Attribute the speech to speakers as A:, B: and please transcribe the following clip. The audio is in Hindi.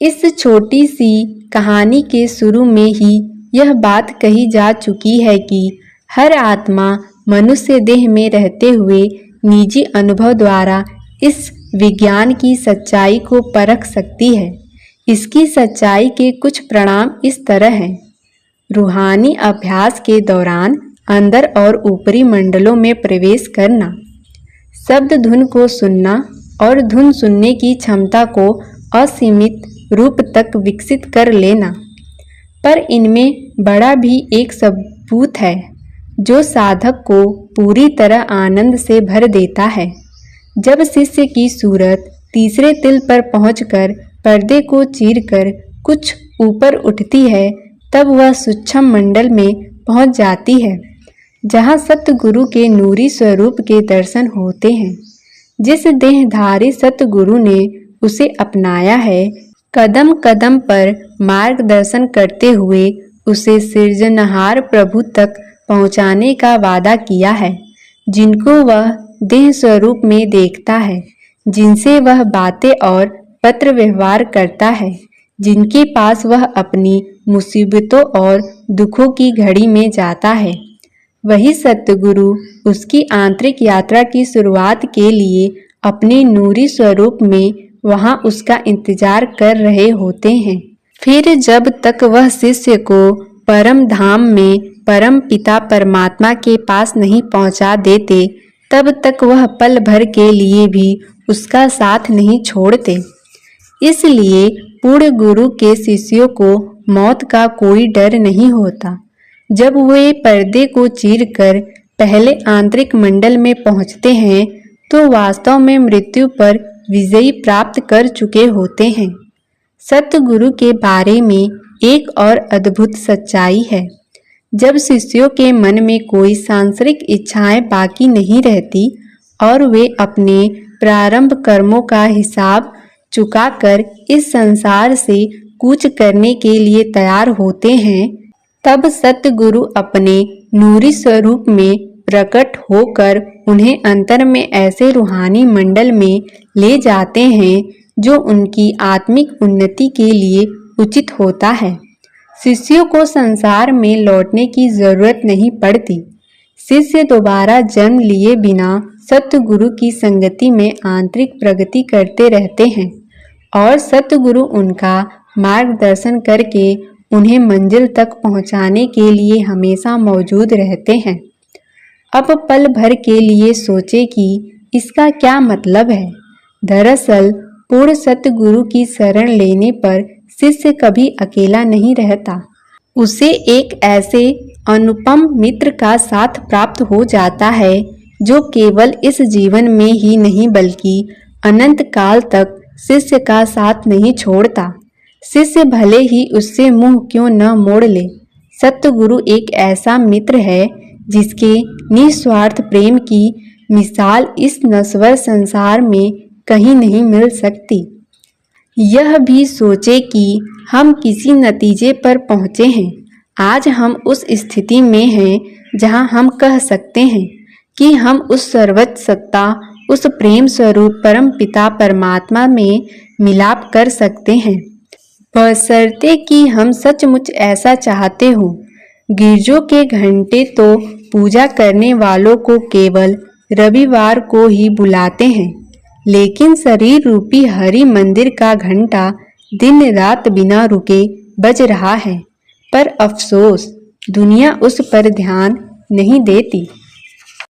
A: इस छोटी सी कहानी के शुरू में ही यह बात कही जा चुकी है कि हर आत्मा मनुष्य देह में रहते हुए निजी अनुभव द्वारा इस विज्ञान की सच्चाई को परख सकती है। इसकी सच्चाई के कुछ परिणाम इस तरह हैं। रूहानी अभ्यास के दौरान अंदर और ऊपरी मंडलों में प्रवेश करना, शब्द धुन को सुनना और धुन सुनने की क्षमता को असीमित रूप तक विकसित कर लेना। पर इनमें बड़ा भी एक सबूत है जो साधक को पूरी तरह आनंद से भर देता है। जब शिष्य की सूरत तीसरे तिल पर पहुंचकर पर्दे को चीरकर कुछ ऊपर उठती है, तब वह सूक्ष्म मंडल में पहुंच जाती है जहां सतगुरु के नूरी स्वरूप के दर्शन होते हैं। जिस देहधारी सतगुरु ने उसे अपनाया है, कदम कदम पर मार्गदर्शन करते हुए उसे सृजनहार प्रभु तक पहुंचाने का वादा किया है, जिनको वह देह स्वरूप में देखता है, जिनसे वह बातें और पत्र व्यवहार करता है, जिनके पास वह अपनी मुसीबतों और दुखों की घड़ी में जाता है। वही सतगुरु उसकी आंतरिक यात्रा की शुरुआत के लिए अपने नूरी स्वरूप में वहां उसका इंतजार कर रहे होते हैं। फिर जब तक वह शिष्य को परम धाम में परम पिता परमात्मा के पास नहीं पहुंचा देते, तब तक वह पल भर के लिए भी उसका साथ नहीं छोड़ते। इसलिए पूर्ण गुरु के शिष्यों को मौत का कोई डर नहीं होता। जब वे पर्दे को चीरकर पहले आंतरिक मंडल में पहुंचते हैं, तो वास्तव में मृत्यु पर विजय प्राप्त कर चुके होते हैं। सतगुरु के बारे में एक और अद्भुत सच्चाई है। जब शिष्यों के मन में कोई सांसारिक इच्छाएं बाकी नहीं रहती और वे अपने प्रारंभ कर्मों का हिसाब चुकाकर इस संसार से कूच करने के लिए तैयार होते हैं, तब सतगुरु अपने नूरी स्वरूप में प्रकट होकर उन्हें अंतर में ऐसे रूहानी मंडल में ले जाते हैं जो उनकी आत्मिक उन्नति के लिए उचित होता है। शिष्यों को संसार में लौटने की जरूरत नहीं पड़ती। शिष्य दोबारा जन्म लिए बिना सतगुरु की संगति में आंतरिक प्रगति करते रहते हैं और सतगुरु उनका मार्गदर्शन करके उन्हें मंजिल तक पहुंचाने के लिए हमेशा मौजूद रहते हैं। अब पल भर के लिए सोचे कि इसका क्या मतलब है। दरअसल पूर्ण सतगुरु की शरण लेने पर शिष्य कभी अकेला नहीं रहता। उसे एक ऐसे अनुपम मित्र का साथ प्राप्त हो जाता है जो केवल इस जीवन में ही नहीं बल्कि अनंत काल तक शिष्य का साथ नहीं छोड़ता। शिष्य भले ही उससे मुंह क्यों न मोड़ ले, सतगुरु एक ऐसा मित्र है जिसके निस्वार्थ प्रेम की मिसाल इस नश्वर संसार में कहीं नहीं मिल सकती। यह भी सोचे कि हम किसी नतीजे पर पहुँचे हैं। आज हम उस स्थिति में हैं जहां हम कह सकते हैं कि हम उस सर्वोच्च सत्ता, उस प्रेम स्वरूप परम पिता परमात्मा में मिलाप कर सकते हैं, बशर्ते कि हम सचमुच ऐसा चाहते हो। गिरजों के घंटे तो पूजा करने वालों को केवल रविवार को ही बुलाते हैं, लेकिन शरीर रूपी हरि मंदिर का घंटा दिन रात बिना रुके बज रहा है। पर अफसोस दुनिया उस पर ध्यान नहीं देती।